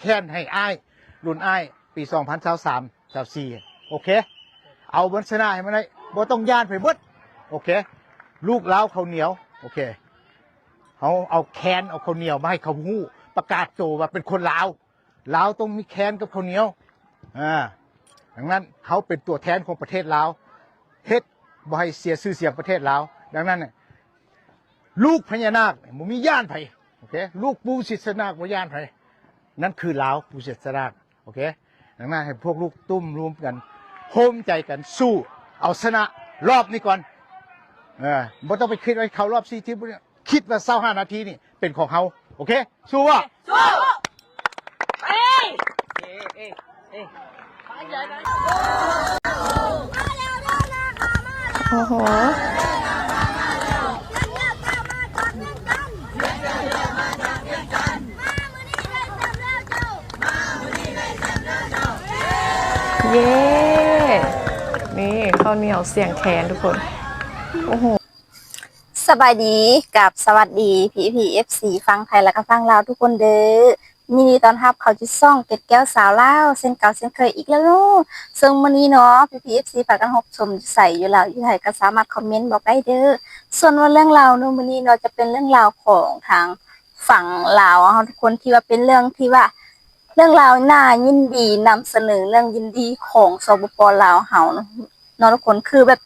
แทนให้อ้ายรุ่นอ้ายปี2023-24โอเคเอาบนชนะให้มันได้บ่ต้องย่านไปเบิดโอเคลูกเล้าเขาเหนียวโอเคเขาเอาแคนเอาข้าวเหนียวมาให้เขาหู้ประกาศโจว่าเป็นคนลาวต้องมีแคนกับข้าวเหนียวดังนั้นเขาเป็นตัวแทนของประเทศลาวเฮ็ดบ่ให้เสียชื่อเสียงประเทศลาวดังนั้นลูกพญานาคบ่มีย่านไผโอเคลูกปู่ศิษนาคบ่ย่านไผนั่นคือลาวปู่ศิษนาคโอเคดังนั้นให้พวกลูกตุ้มรวมกันโฮมใจกันสู้เอาชนะรอบนี้ก่อนบ่ต้องไปคิดว่าเขารอบ4ทีมคิดว่า25นาทีนี่เป็นของเขาโอเคสู้วะสู้เอ้ยโอ้โหเย้นี่ข้าวเหนียวเสียงแคนทุกคนโอ้โหสบายดีกับสวัสดีPPFC ฟังไทยและก็ฟังลาวทุกคนเด้อยินดีต้อนรับเขาที่ซ่องเป็ดแก้วสาวลาวเส้นเก่าเส้นเคยอีกแล้วเนาะซึ่งวันนี้เนาะPPFC ฝากกันรับชมใส่อยู่แล้วอยู่ไทยก็สามารถคอมเมนต์บอกได้เด้อส่วนว่าเรื่องราวเนาะวันนี้เนาะจะเป็นเรื่องราวของทางฝั่งลาวทุกคนที่ว่าเป็นเรื่องที่ว่าเรื่องราวน่ายินดีนำเสนอเรื่องยินดีของสปป.ลาวเฮาเนาะทุกคนคือแบบ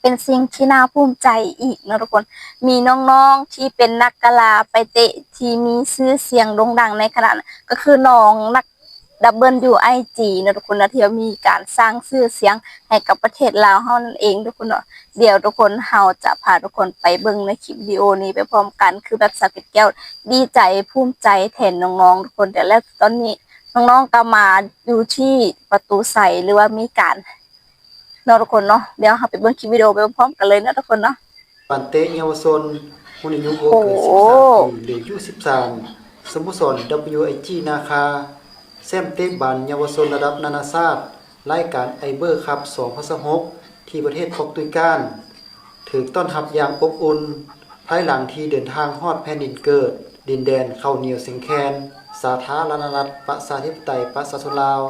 เป็นสิ่งที่น่าภูมิใจอีกนะทุกคนมีน้องๆที่เป็นนักกีฬาไปเตะที่มีชื่อเสียงโด่งดังในขณะนั้นก็คือน้องนักWIGนะทุกคนนะที่มีการสร้างชื่อเสียงให้กับประเทศลาวเฮานั่นเองทุกคนเนาะเดี๋ยวทุกคนเฮาจะพาทุกคนไปเบิ่งในคลิปวิดีโอนี้ไปพร้อมกันคือแบบสาวแก้วดีใจภูมิใจแทนน้องๆทุกคนแต่แล้วตอนนี้น้องๆก็มาอยู่ที่ประตูใส่หรือว่ามีการทุกคนเนาะเดี๋ยวเราไปเบิ่งคลิปวิดีโอไปพร้อมกันเลยนะทุกคนเนาะปันเตะเยาวชนคนอายุบ่เกิน13ปีหรืออายุ13สโมสร WIG นาคาแซมเตะบอลเยาวชนระดับนานาชาติรายการไอเบอร์คัพ2026ที่ประเทศโปรตุเกสถูกต้อนรับอย่างอบอุ่นภายหลังที่เดินทางฮอดแผ่นดินเกิดดินแดนข้าวเหนียวเสียงแคนสาธารณรัฐประชาธิปไตยประชาชนลาว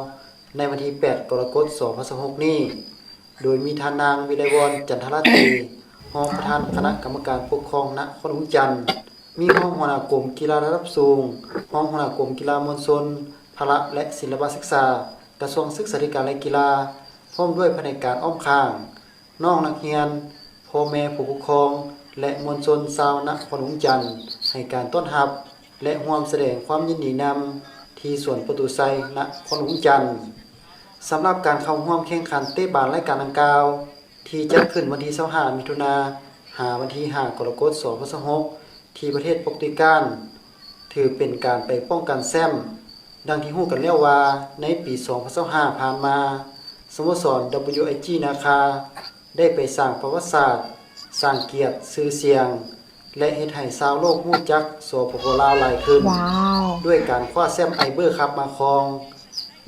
ในวันที่8กรกฎาคม2026นี้โดยมีท่านนางวิไลวรณ์จันทรตรีรองประธานคณะกรรมการปกครองนครหลวงจันทร์มีรองหัวหน้ากรมกีฬาระดับสูงรองหัวหน้ากรมกีฬามวลชนพละและศิลปศึกษากระทรวงศึกษาธิการและกีฬาพร้อมด้วยแผนกการอ้อมข้างน้องนักเรียนพ่อแม่ผู้ปกครองและมวลชนชาวนครหลวงจันทร์ให้การต้อนรับและร่วมแสดงความยินดีนำที่สวนประตูไซนครหลวงจันทร์สำหรับการเข้าร่วมแข่งขันเตะบอลรายการดังกล่าวที่จัดขึ้นวันที่25มิถุนายนหาวันที่5กรกฎาคม2026ที่ประเทศโปรตุเกสถือเป็นการไปป้องกันแชมป์ดังที่ฮู้กันแล้วว่าในปี2025ผ่านมาสโมสร WIG นาคาได้ไปสร้างประวัติศาสตร์สร้างเกียรติชื่อเสียงและเฮ็ดให้ชาวโลกรู้จักสปป.ลาวหลายขึ้นด้วยการคว้าแชมป์ไอเบอร์คัพมาครอง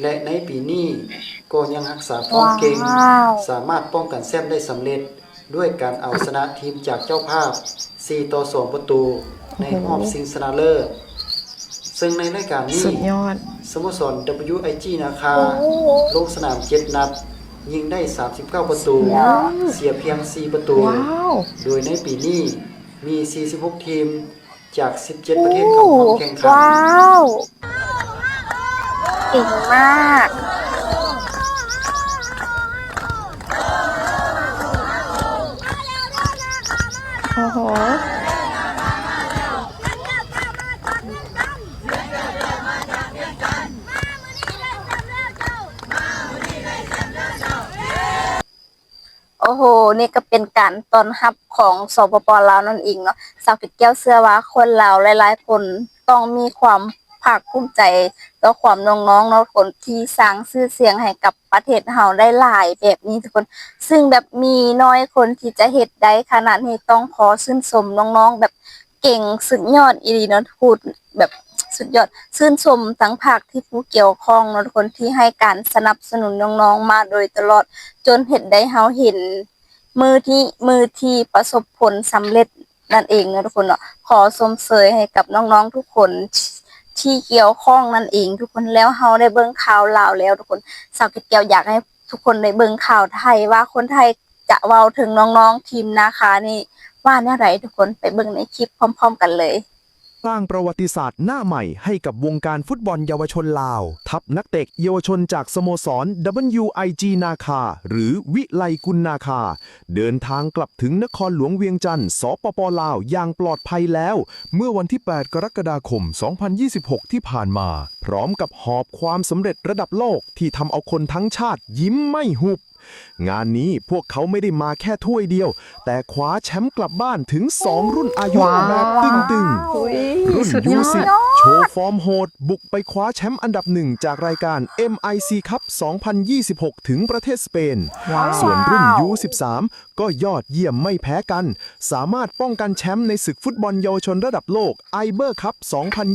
และในปีนี้ก็ยังรักษาฟอร์มเก่งสามารถป้องกันแชมป์ได้สำเร็จด้วยการเอาชนะทีมจากเจ้าภาพ4-2ประตูในรอบชิงชนะเลิศซึ่งในรายการนี้สโมสร WIG นาคาลงสนาม7นัดยิงได้39ประตูเสียเพียง4ประตูโดยในปีนี้มี46ทีมจาก17ประเทศเข้าร่วมแข่งขันเก่งมากโอ้โหโอ้โหนี่ก็เป็นการต้อนรับของสปป.ลาวนั่นเองเนาะสาวเพชรแก้วเชื่อว่าคนลาวหลายๆคนต้องมีความภาคภูมิใจต่อความน้องๆเนาะคนที่สร้างชื่อเสียงให้กับประเทศเฮาได้หลายแบบนี้ทุกคนซึ่งแบบมีน้อยคนที่จะเฮ็ดได้ขนาดนี้ต้องขอชื่นชมน้องๆแบบเก่งสุดยอดอีหลีเนาะพูดแบบสุดยอดชื่นชมทั้งภาคที่ผู้เกี่ยวข้องเนาะทุกคนที่ให้การสนับสนุนน้องๆมาโดยตลอดจนเฮ็ดได้เฮาเห็นมือที่ประสบผลสำเร็จนั่นเองนะทุกคนเนาะขอชมเชยให้กับน้องๆทุกคน ที่เกี่ยวข้องนั่นเองทุกคนแล้วเฮาได้เบิ่งข่าวลาวแล้วทุกคนสาวเกตแก้วอยากให้ทุกคนได้เบิ่งข่าวไทยว่าคนไทยจะเว้าถึงน้องๆทีมนาคานี่ว่าแนวไหนทุกคนไปเบิ่งในคลิปพร้อมๆกันเลย สร้างประวัติศาสตร์หน้าใหม่ให้กับวงการฟุตบอลเยาวชนลาว ทัพนักเตะเยาวชนจากสโมสร WIG นาคาหรือวิไลกุลนาคา เดินทางกลับถึงนครหลวงเวียงจันทร์สปปลาวอย่างปลอดภัยแล้ว เมื่อวันที่ 8 กรกฎาคม 2026 ที่ผ่านมา พร้อมกับหอบความสำเร็จระดับโลกที่ทำเอาคนทั้งชาติยิ้มไม่หุบ งานนี้พวกเขาไม่ได้มาแค่ถ้วยเดียว แต่คว้าแชมป์กลับบ้านถึง 2 รุ่นอายุแบบตึงๆ อุ๊ย รุ่น สุดยอด U10 โชว์ฟอร์มโหด บุกไปคว้าแชมป์อันดับหนึ่งจากรายการ MIC Cup 2026 ถึงประเทศสเปน ส่วนรุ่น U13 ก็ยอดเยี่ยมไม่แพ้กัน สามารถป้องกันแชมป์ในศึกฟุตบอลเยาวชนระดับโลก IBER Cup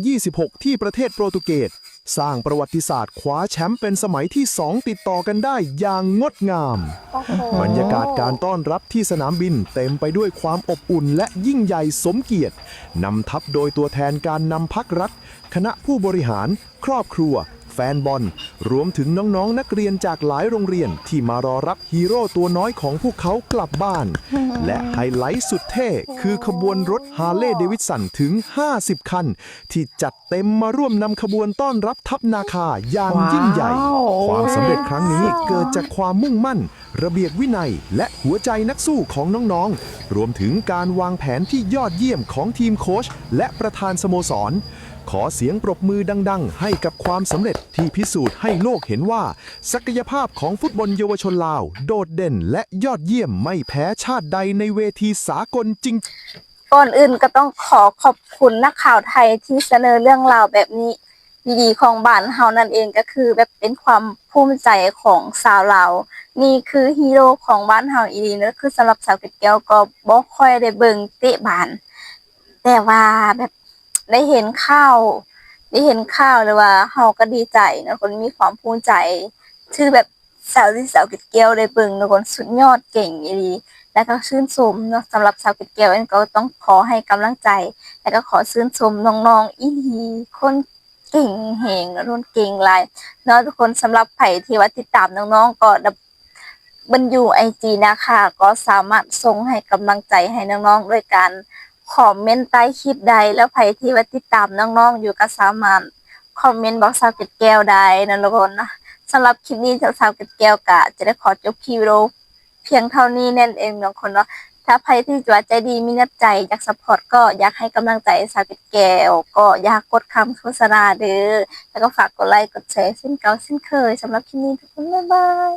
2026 ที่ประเทศโปรตุเกส สร้างประวัติศาสตร์คว้าแชมป์เป็นสมัยที่ 2 ติดต่อกันได้อย่างงดงาม บรรยากาศการต้อนรับที่สนามบินเต็มไปด้วยความอบอุ่นและยิ่งใหญ่สมเกียรตินำทัพโดยตัวแทนการนำพักรัฐ คณะผู้บริหาร ครอบครัว แฟนบอล รวมถึงน้องๆนักเรียนจากหลายโรงเรียนที่มารอรับฮีโร่ตัวน้อยของพวกเขากลับบ้าน และไฮไลท์สุดเท่คือขบวนรถฮาร์เลย์เดวิดสันถึง 50 คัน ที่จัดเต็มมาร่วมนำขบวนต้อนรับทัพนาคาอย่างยิ่งใหญ่ ความสำเร็จครั้งนี้เกิดจากความมุ่งมั่น ระเบียบวินัย และหัวใจนักสู้ของน้องๆ รวมถึงการวางแผนที่ยอดเยี่ยมของทีมโค้ชและประธานสโมสร ขอเสียงปรบมือดังๆ ให้กับความสำเร็จที่พิสูจน์ให้โลกเห็นว่า ศักยภาพของฟุตบอลเยาวชนลาว โดดเด่นและยอดเยี่ยมไม่แพ้ชาติใดในเวทีสากลจริง ก่อนอื่นก็ต้องขอบคุณนักข่าวไทยที่เสนอเรื่องราวแบบนี้ดีๆของบ้านเฮานั่นเองก็คือแบบเป็นความภูมิใจของชาวลาวนี่คือฮีโร่ของบ้านเฮาอีหลีเนอะคือสำหรับสาวเกตแก้วก็บ่ค่อยได้เบิ่งเตะบานแต่ว่าแบบได้เห็นข่าวเลยว่าเฮาก็ดีใจนะคนมีความภูมิใจคือแบบสาวเกตแก้วได้เบิ่งนะคนสุดยอดเก่งอีหลี แล้วก็ชื่นชมเนาะสำหรับสาวเกตแก้วเองก็ต้องขอให้กำลังใจ แล้วก็ขอชื่นชมน้องๆอีหลีคนเก่งแหงแล้วรุ่นเก่งหลายเนาะทุกคนสำหรับไผที่ว่าติดตามน้องๆก็บรรยูIG นะคะก็สามารถส่งให้กำลังใจให้น้องๆด้วยการคอมเมนต์ใต้คลิปใดแล้วไผที่ว่าติดตามน้องๆอยู่ก็สามารถคอมเมนต์บอกสาวเกตแก้วได้นะทุกคนนะสำหรับคลิปนี้สาวเกตแก้วก็จะได้ขอจบคลิปวิดีโอเพียงเท่านี้นั่นเองทุกคนเนาะถ้าใครที่จะใจดีมีน้ำใจอยากซัพพอร์ตก็อยากให้กำลังใจสาวเกตแก้วก็อยากกดคำโฆษณาเด้อแล้วก็ฝากกดไลค์กดแชร์เช่นเก่าเช่นเคยสำหรับคลิปนี้ทุกคนบ๊ายบาย